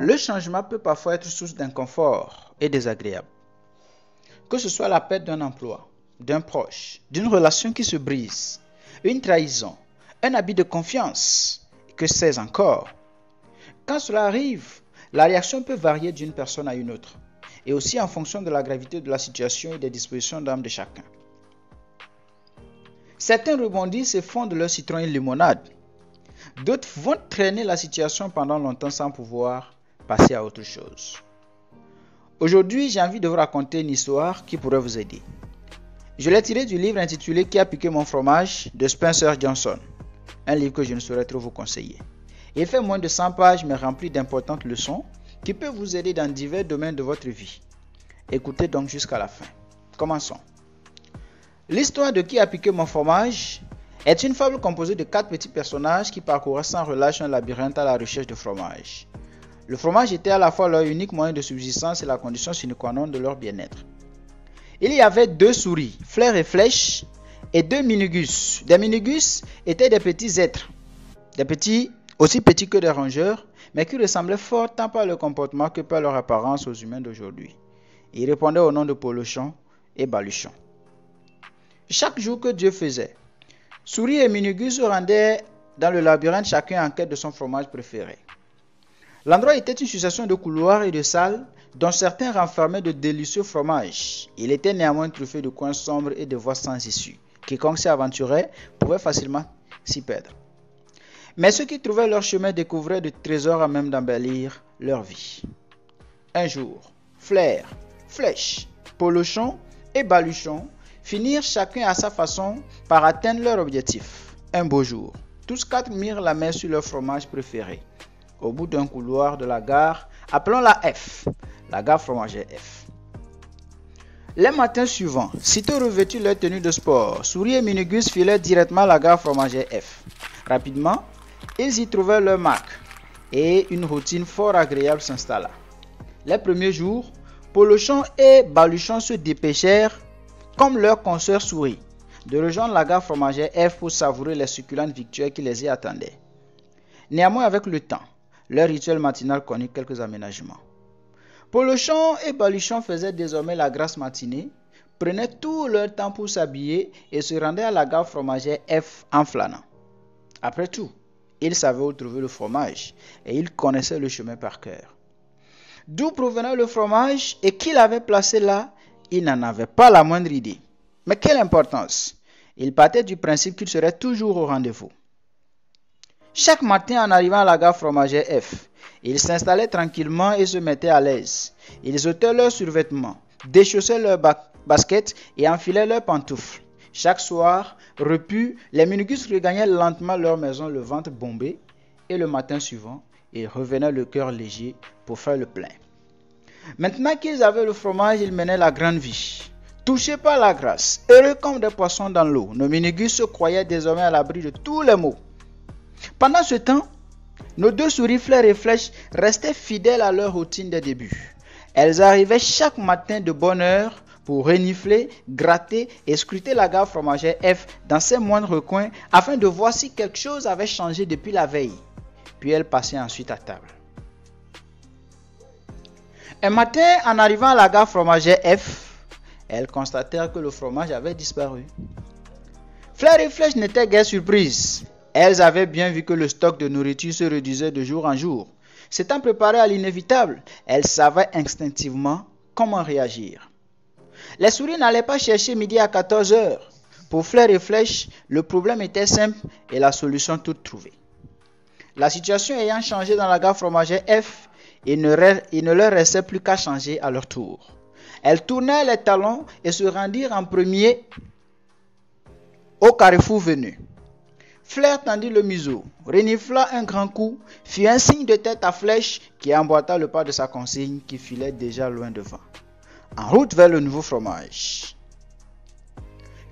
Le changement peut parfois être source d'inconfort et désagréable. Que ce soit la perte d'un emploi, d'un proche, d'une relation qui se brise, une trahison, un habit de confiance, que sais-je encore. Quand cela arrive, la réaction peut varier d'une personne à une autre, et aussi en fonction de la gravité de la situation et des dispositions d'âme de chacun. Certains rebondissent et font de leur citron une limonade. D'autres vont traîner la situation pendant longtemps sans pouvoir passer à autre chose. Aujourd'hui, j'ai envie de vous raconter une histoire qui pourrait vous aider. Je l'ai tirée du livre intitulé « Qui a piqué mon fromage » de Spencer Johnson, un livre que je ne saurais trop vous conseiller. Il fait moins de 100 pages mais rempli d'importantes leçons qui peuvent vous aider dans divers domaines de votre vie. Écoutez donc jusqu'à la fin. Commençons. L'histoire de Qui a piqué mon fromage est une fable composée de 4 petits personnages qui parcouraient sans relâche un labyrinthe à la recherche de fromage. Le fromage était à la fois leur unique moyen de subsistance et la condition sine qua non de leur bien-être. Il y avait 2 souris, Flair et Flèche, et 2 minigus. Des minigus étaient des petits êtres, aussi petits que des rongeurs, mais qui ressemblaient fort tant par leur comportement que par leur apparence aux humains d'aujourd'hui. Ils répondaient au nom de Polochon et Baluchon. Chaque jour que Dieu faisait, Souris et Minigus se rendaient dans le labyrinthe chacun en quête de son fromage préféré. L'endroit était une succession de couloirs et de salles dont certains renfermaient de délicieux fromages. Il était néanmoins truffé de coins sombres et de voies sans issue. Quiconque s'y aventurait pouvait facilement s'y perdre. Mais ceux qui trouvaient leur chemin découvraient de trésors à même d'embellir leur vie. Un jour, Flair, Flèche, Polochon et Baluchon finirent chacun à sa façon par atteindre leur objectif. Un beau jour, tous 4 mirent la main sur leur fromage préféré. Au bout d'un couloir de la gare, appelons-la F, la gare fromagère F. Les matins suivants, sitôt revêtus leur tenue de sport, Souris et Minigus filaient directement à la gare fromagère F. Rapidement, ils y trouvèrent leur marque et une routine fort agréable s'installa. Les premiers jours, Polochon et Baluchon se dépêchèrent, comme leurs consoeurs Souris, de rejoindre la gare fromagère F pour savourer les succulentes victuailles qui les y attendaient. Néanmoins, avec le temps, leur rituel matinal connut quelques aménagements. Polochon et Baluchon faisaient désormais la grasse matinée, prenaient tout leur temps pour s'habiller et se rendaient à la gare fromagère F en flânant. Après tout, ils savaient où trouver le fromage et ils connaissaient le chemin par cœur. D'où provenait le fromage et qui l'avait placé là, ils n'en avaient pas la moindre idée. Mais quelle importance! Ils partaient du principe qu'ils seraient toujours au rendez-vous. Chaque matin en arrivant à la gare fromagère F, ils s'installaient tranquillement et se mettaient à l'aise. Ils ôtaient leurs survêtements, déchaussaient leurs baskets et enfilaient leurs pantoufles. Chaque soir, repus, les minigus regagnaient lentement leur maison le ventre bombé et le matin suivant, ils revenaient le cœur léger pour faire le plein. Maintenant qu'ils avaient le fromage, ils menaient la grande vie. Touchés par la grâce, heureux comme des poissons dans l'eau, nos minigus se croyaient désormais à l'abri de tous les maux. Pendant ce temps, nos 2 souris Flair et Flèche restaient fidèles à leur routine des débuts. Elles arrivaient chaque matin de bonne heure pour renifler, gratter et scruter la gare fromagère F dans ses moindres recoins afin de voir si quelque chose avait changé depuis la veille. Puis elles passaient ensuite à table. Un matin, en arrivant à la gare fromagère F, elles constatèrent que le fromage avait disparu. Flair et Flèche n'étaient guère surprises. Elles avaient bien vu que le stock de nourriture se réduisait de jour en jour. S'étant préparées à l'inévitable, elles savaient instinctivement comment réagir. Les souris n'allaient pas chercher midi à 14 heures. Pour Flair et Flèche, le problème était simple et la solution toute trouvée. La situation ayant changé dans la gare fromagère F, il ne leur restait plus qu'à changer à leur tour. Elles tournèrent les talons et se rendirent en premier au carrefour venu. Flair tendit le museau, renifla un grand coup, fit un signe de tête à Flèche qui emboîta le pas de sa consigne qui filait déjà loin devant. En route vers le nouveau fromage.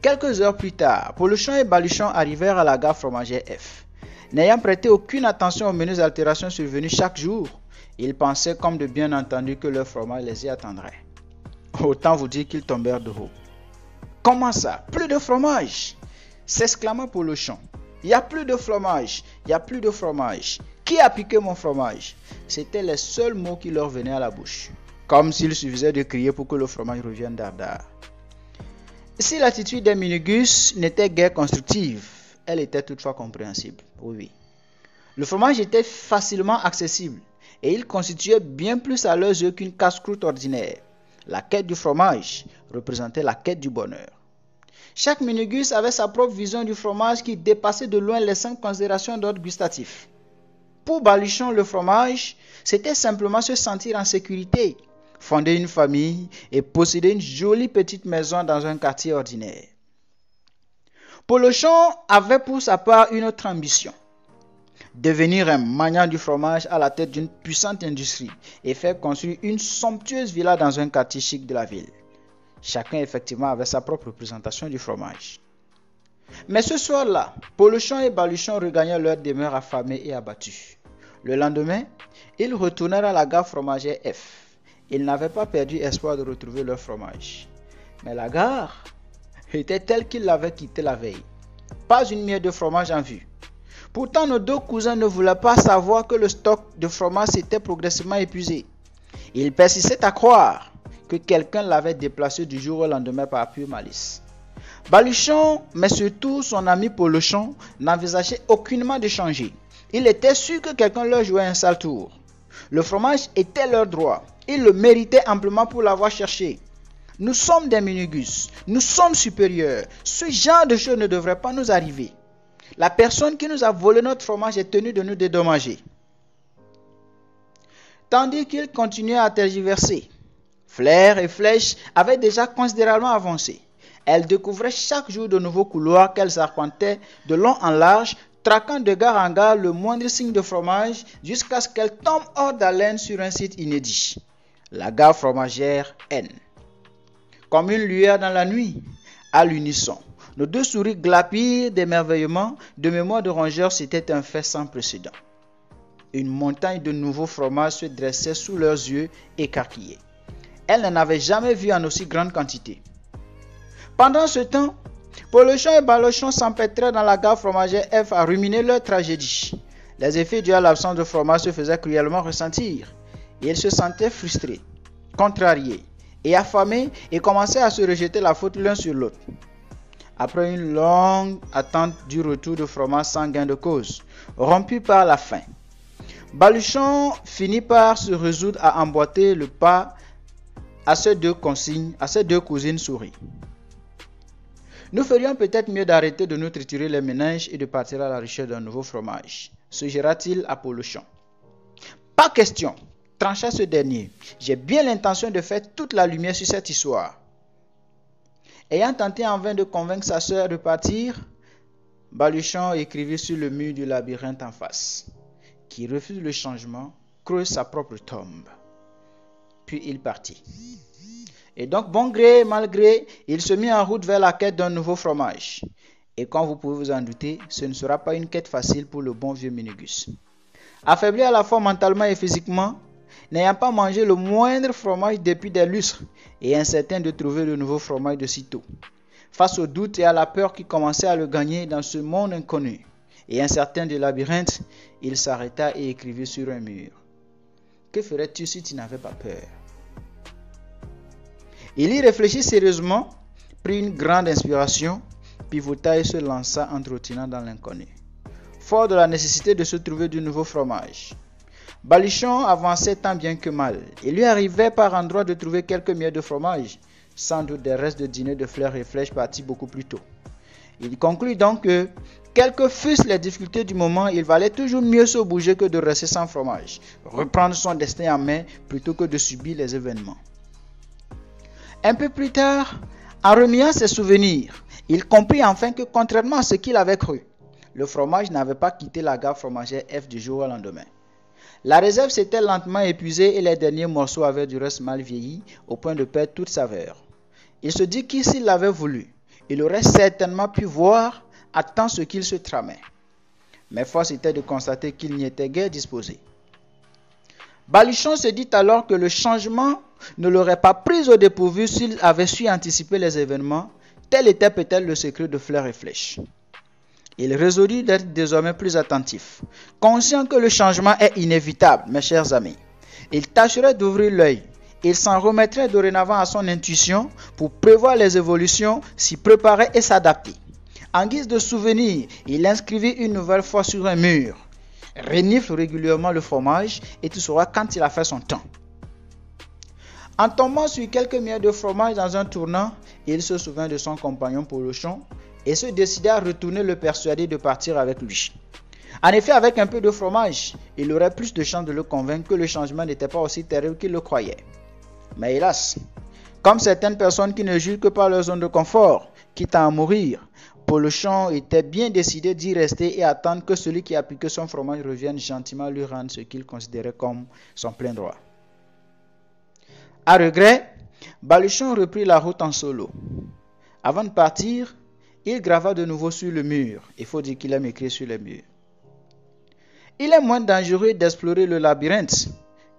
Quelques heures plus tard, Polochon et Baluchon arrivèrent à la gare fromagère F. N'ayant prêté aucune attention aux menues altérations survenues chaque jour, ils pensaient comme de bien entendu que leur fromage les y attendrait. Autant vous dire qu'ils tombèrent de haut. « Comment ça? Plus de fromage ?» s'exclama Polochon. « Il n'y a plus de fromage, il n'y a plus de fromage. Qui a piqué mon fromage? C'étaient les seuls mots qui leur venaient à la bouche, comme s'il suffisait de crier pour que le fromage revienne dardard. Si l'attitude des Minigus n'était guère constructive, elle était toutefois compréhensible. Oui. Le fromage était facilement accessible et il constituait bien plus à leurs yeux qu'une casse-croûte ordinaire. La quête du fromage représentait la quête du bonheur. Chaque Minigus avait sa propre vision du fromage qui dépassait de loin les 5 considérations d'ordre gustatif. Pour Baluchon, le fromage, c'était simplement se sentir en sécurité, fonder une famille et posséder une jolie petite maison dans un quartier ordinaire. Polochon avait pour sa part une autre ambition. Devenir un magnat du fromage à la tête d'une puissante industrie et faire construire une somptueuse villa dans un quartier chic de la ville. Chacun effectivement avait sa propre représentation du fromage. Mais ce soir-là, Polochon et Baluchon regagnèrent leur demeure affamés et abattus. Le lendemain, ils retournèrent à la gare fromagère F. Ils n'avaient pas perdu espoir de retrouver leur fromage. Mais la gare était telle qu'ils l'avaient quittée la veille. Pas une miette de fromage en vue. Pourtant, nos deux cousins ne voulaient pas savoir que le stock de fromage s'était progressivement épuisé. Ils persistaient à croire que quelqu'un l'avait déplacé du jour au lendemain par pure malice. Baluchon, mais surtout son ami Polochon, n'envisageaient aucunement de changer. Il était sûr que quelqu'un leur jouait un sale tour. Le fromage était leur droit. Ils le méritaient amplement pour l'avoir cherché. Nous sommes des Minigus. Nous sommes supérieurs. Ce genre de choses ne devrait pas nous arriver. La personne qui nous a volé notre fromage est tenue de nous dédommager. Tandis qu'ils continuaient à tergiverser, Flair et Flèche avaient déjà considérablement avancé. Elles découvraient chaque jour de nouveaux couloirs qu'elles arpentaient de long en large, traquant de gare en gare le moindre signe de fromage jusqu'à ce qu'elles tombent hors d'haleine sur un site inédit, la gare fromagère N. Comme une lueur dans la nuit, à l'unisson, nos deux souris glapirent d'émerveillement, de mémoire de rongeurs, c'était un fait sans précédent. Une montagne de nouveaux fromages se dressait sous leurs yeux écarquillés. Elles n'en avaient jamais vu en aussi grande quantité. Pendant ce temps, Polochon et Baluchon s'empêtraient dans la gare fromagère F à ruminer leur tragédie. Les effets dus à l'absence de fromage se faisaient cruellement ressentir. Ils se sentaient frustrés, contrariés et affamés et commençaient à se rejeter la faute l'un sur l'autre. Après une longue attente du retour de fromage sans gain de cause, rompu par la faim, Baluchon finit par se résoudre à emboîter le pas à ses deux cousines souris. Nous ferions peut-être mieux d'arrêter de nous triturer les méninges et de partir à la recherche d'un nouveau fromage, suggéra-t-il à Polochon. Pas question, trancha ce dernier. J'ai bien l'intention de faire toute la lumière sur cette histoire. Ayant tenté en vain de convaincre sa sœur de partir, Baluchon écrivit sur le mur du labyrinthe en face: qui refuse le changement creuse sa propre tombe. Puis il partit. Et donc, bon gré, mal gré, il se mit en route vers la quête d'un nouveau fromage. Et comme vous pouvez vous en douter, ce ne sera pas une quête facile pour le bon vieux Minigus. Affaibli à la fois mentalement et physiquement, n'ayant pas mangé le moindre fromage depuis des lustres et incertain de trouver le nouveau fromage de sitôt, face au doute et à la peur qui commençaient à le gagner dans ce monde inconnu et incertain du labyrinthe, il s'arrêta et écrivit sur un mur: que ferais-tu si tu n'avais pas peur? Il y réfléchit sérieusement, prit une grande inspiration, pivota et se lança en trottinant dans l'inconnu. Fort de la nécessité de se trouver du nouveau fromage, Baluchon avançait tant bien que mal. Il lui arrivait par endroits de trouver quelques miettes de fromage, sans doute des restes de dîner de Flair et Flèche partis beaucoup plus tôt. Il conclut donc que, quelles que fussent les difficultés du moment, il valait toujours mieux se bouger que de rester sans fromage, reprendre son destin en main plutôt que de subir les événements. Un peu plus tard, en remuant ses souvenirs, il comprit enfin que, contrairement à ce qu'il avait cru, le fromage n'avait pas quitté la gare fromagère F du jour au lendemain. La réserve s'était lentement épuisée et les derniers morceaux avaient du reste mal vieilli au point de perdre toute saveur. Il se dit que s'il l'avait voulu, il aurait certainement pu voir à temps ce qu'il se tramait. Mais force était de constater qu'il n'y était guère disposé. Baluchon se dit alors que le changement ne l'aurait pas pris au dépourvu s'il avait su anticiper les événements. Tel était peut-être le secret de Flair et Flèche. Il résolut d'être désormais plus attentif. Conscient que le changement est inévitable, mes chers amis, il tâcherait d'ouvrir l'œil. Il s'en remettrait dorénavant à son intuition pour prévoir les évolutions, s'y préparer et s'adapter. En guise de souvenir, il inscrivit une nouvelle fois sur un mur. Renifle régulièrement le fromage et tu sauras quand il a fait son temps. En tombant sur quelques miettes de fromage dans un tournant, il se souvint de son compagnon Polochon et se décida à retourner le persuader de partir avec lui. En effet, avec un peu de fromage, il aurait plus de chances de le convaincre que le changement n'était pas aussi terrible qu'il le croyait. Mais hélas, comme certaines personnes qui ne jugent que par leur zone de confort, quitte à en mourir, Polochon était bien décidé d'y rester et attendre que celui qui a piqué son fromage revienne gentiment lui rendre ce qu'il considérait comme son plein droit. À regret, Baluchon reprit la route en solo. Avant de partir, il grava de nouveau sur le mur. Il faut dire qu'il aime écrire sur les murs. Il est moins dangereux d'explorer le labyrinthe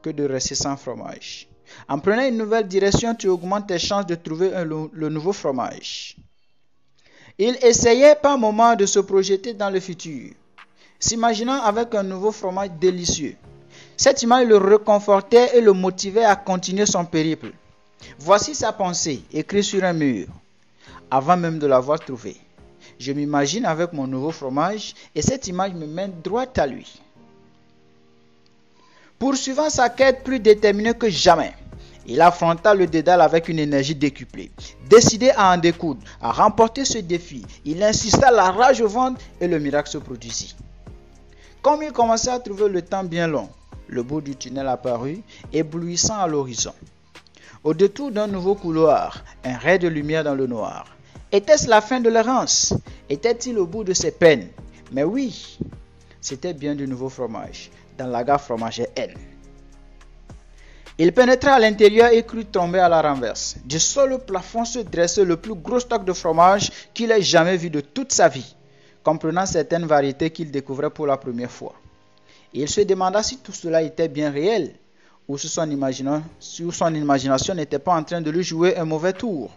que de rester sans fromage. En prenant une nouvelle direction, tu augmentes tes chances de trouver le nouveau fromage. Il essayait par moments de se projeter dans le futur, s'imaginant avec un nouveau fromage délicieux. Cette image le réconfortait et le motivait à continuer son périple. Voici sa pensée, écrite sur un mur, avant même de l'avoir trouvée. Je m'imagine avec mon nouveau fromage et cette image me mène droit à lui. Poursuivant sa quête plus déterminée que jamais, il affronta le dédale avec une énergie décuplée. Décidé à en découdre, à remporter ce défi, il insista la rage au ventre et le miracle se produisit. Comme il commençait à trouver le temps bien long, le bout du tunnel apparut, éblouissant à l'horizon. Au détour d'un nouveau couloir, un ray de lumière dans le noir. Était-ce la fin de l'errance? Était-il au bout de ses peines? Mais oui, c'était bien du nouveau fromage, dans la gare fromagère N. Il pénétra à l'intérieur et crut tomber à la renverse. Du sol au plafond se dressait le plus gros stock de fromage qu'il ait jamais vu de toute sa vie, comprenant certaines variétés qu'il découvrait pour la première fois. Il se demanda si tout cela était bien réel, ou si son imagination n'était pas en train de lui jouer un mauvais tour.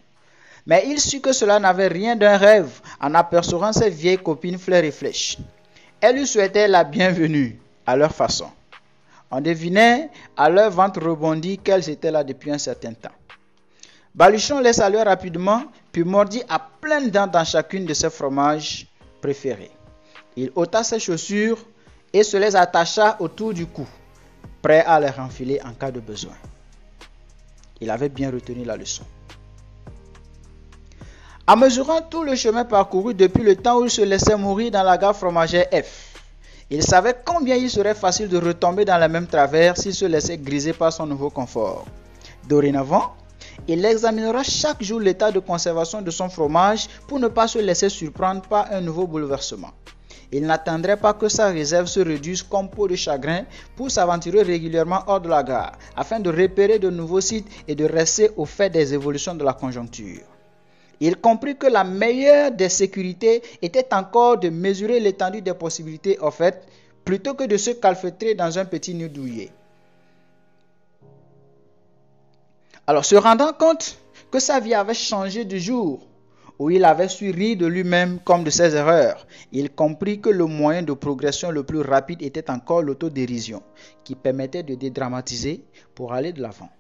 Mais il sut que cela n'avait rien d'un rêve en apercevant ses vieilles copines Fleur et Flèche. Elles lui souhaitaient la bienvenue, à leur façon. On devinait à leur ventre rebondi qu'elles étaient là depuis un certain temps. Baluchon les salua rapidement, puis mordit à pleines dents dans chacune de ses fromages préférés. Il ôta ses chaussures et se les attacha autour du cou, prêt à les renfiler en cas de besoin. Il avait bien retenu la leçon. En mesurant tout le chemin parcouru depuis le temps où il se laissait mourir dans la gare fromagère F, il savait combien il serait facile de retomber dans la même travers s'il se laissait griser par son nouveau confort. Dorénavant, il examinera chaque jour l'état de conservation de son fromage pour ne pas se laisser surprendre par un nouveau bouleversement. Il n'attendrait pas que sa réserve se réduise comme peau de chagrin pour s'aventurer régulièrement hors de la gare, afin de repérer de nouveaux sites et de rester au fait des évolutions de la conjoncture. Il comprit que la meilleure des sécurités était encore de mesurer l'étendue des possibilités offertes plutôt que de se calfeutrer dans un petit nid douillet. Alors, se rendant compte que sa vie avait changé du jour où il avait su rire de lui-même comme de ses erreurs, il comprit que le moyen de progression le plus rapide était encore l'autodérision, qui permettait de dédramatiser pour aller de l'avant.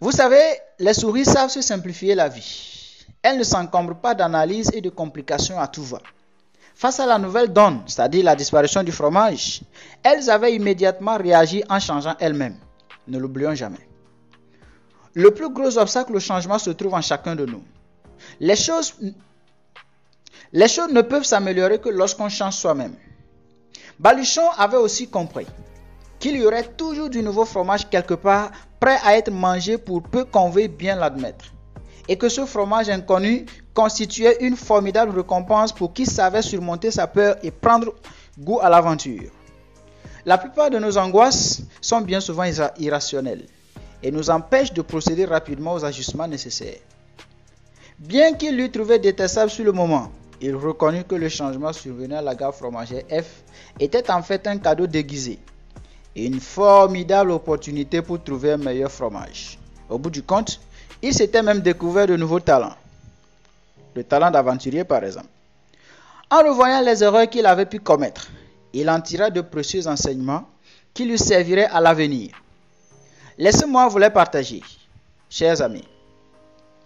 Vous savez, les souris savent se simplifier la vie. Elles ne s'encombrent pas d'analyse et de complications à tout va. Face à la nouvelle donne, c'est-à-dire la disparition du fromage, elles avaient immédiatement réagi en changeant elles-mêmes. Ne l'oublions jamais. Le plus gros obstacle au changement se trouve en chacun de nous. Les choses ne peuvent s'améliorer que lorsqu'on change soi-même. Baluchon avait aussi compris qu'il y aurait toujours du nouveau fromage quelque part, prêt à être mangé pour peu qu'on veuille bien l'admettre. Et que ce fromage inconnu constituait une formidable récompense pour qui savait surmonter sa peur et prendre goût à l'aventure. La plupart de nos angoisses sont bien souvent irrationnelles et nous empêchent de procéder rapidement aux ajustements nécessaires. Bien qu'il lui trouvait détestable sur le moment, il reconnut que le changement survenu à la gare fromagère F était en fait un cadeau déguisé. Une formidable opportunité pour trouver un meilleur fromage. Au bout du compte, il s'était même découvert de nouveaux talents. Le talent d'aventurier par exemple. En revoyant les erreurs qu'il avait pu commettre, il en tira de précieux enseignements qui lui serviraient à l'avenir. Laissez-moi vous les partager, chers amis.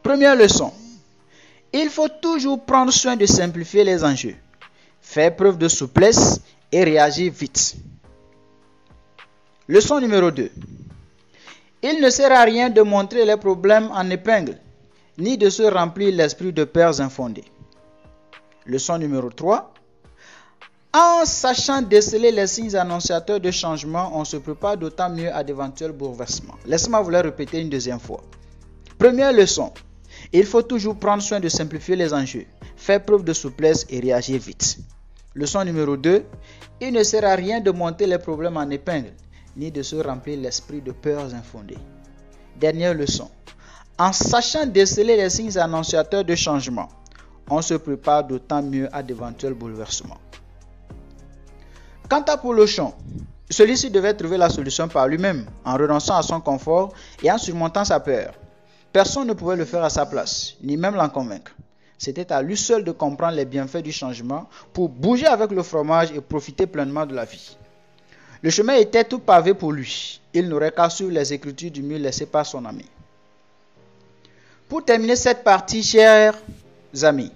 Première leçon. Il faut toujours prendre soin de simplifier les enjeux, faire preuve de souplesse et réagir vite. Leçon numéro 2. Il ne sert à rien de montrer les problèmes en épingle, ni de se remplir l'esprit de peurs infondées. Leçon numéro 3. En sachant déceler les signes annonciateurs de changement, on se prépare d'autant mieux à d'éventuels bouleversements. Laissez-moi vous les répéter une deuxième fois. Première leçon. Il faut toujours prendre soin de simplifier les enjeux, faire preuve de souplesse et réagir vite. Leçon numéro 2. Il ne sert à rien de monter les problèmes en épingle, ni de se remplir l'esprit de peurs infondées. Dernière leçon. En sachant déceler les signes annonciateurs de changement, on se prépare d'autant mieux à d'éventuels bouleversements. Quant à Polochon, celui-ci devait trouver la solution par lui-même, en renonçant à son confort et en surmontant sa peur. Personne ne pouvait le faire à sa place, ni même l'en convaincre. C'était à lui seul de comprendre les bienfaits du changement pour bouger avec le fromage et profiter pleinement de la vie. Le chemin était tout pavé pour lui. Il n'aurait qu'à suivre les écritures du mur laissées par son ami. Pour terminer cette partie, chers amis,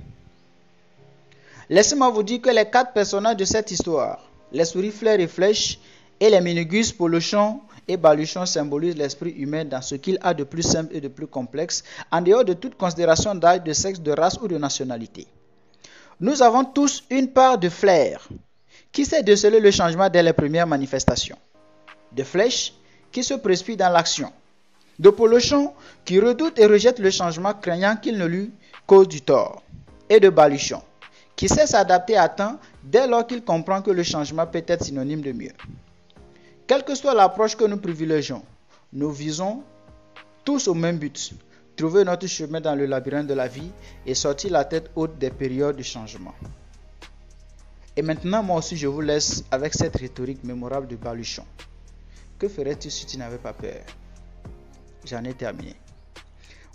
laissez-moi vous dire que les 4 personnages de cette histoire, les souris, fleurs et flèches, et les Mingus, Polochon et Baluchon symbolisent l'esprit humain dans ce qu'il a de plus simple et de plus complexe, en dehors de toute considération d'âge, de sexe, de race ou de nationalité. Nous avons tous une part de flair, qui sait déceler le changement dès les premières manifestations, de flèche qui se précipite dans l'action, de Polochon qui redoute et rejette le changement craignant qu'il ne lui cause du tort, et de Baluchon qui sait s'adapter à temps dès lors qu'il comprend que le changement peut être synonyme de mieux. Quelle que soit l'approche que nous privilégions, nous visons tous au même but, trouver notre chemin dans le labyrinthe de la vie et sortir la tête haute des périodes de changement. Et maintenant, moi aussi, je vous laisse avec cette rhétorique mémorable de Baluchon. Que ferais-tu si tu n'avais pas peur? J'en ai terminé.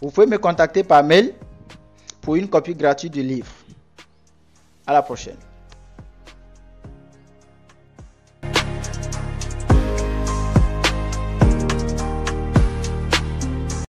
Vous pouvez me contacter par mail pour une copie gratuite du livre. À la prochaine.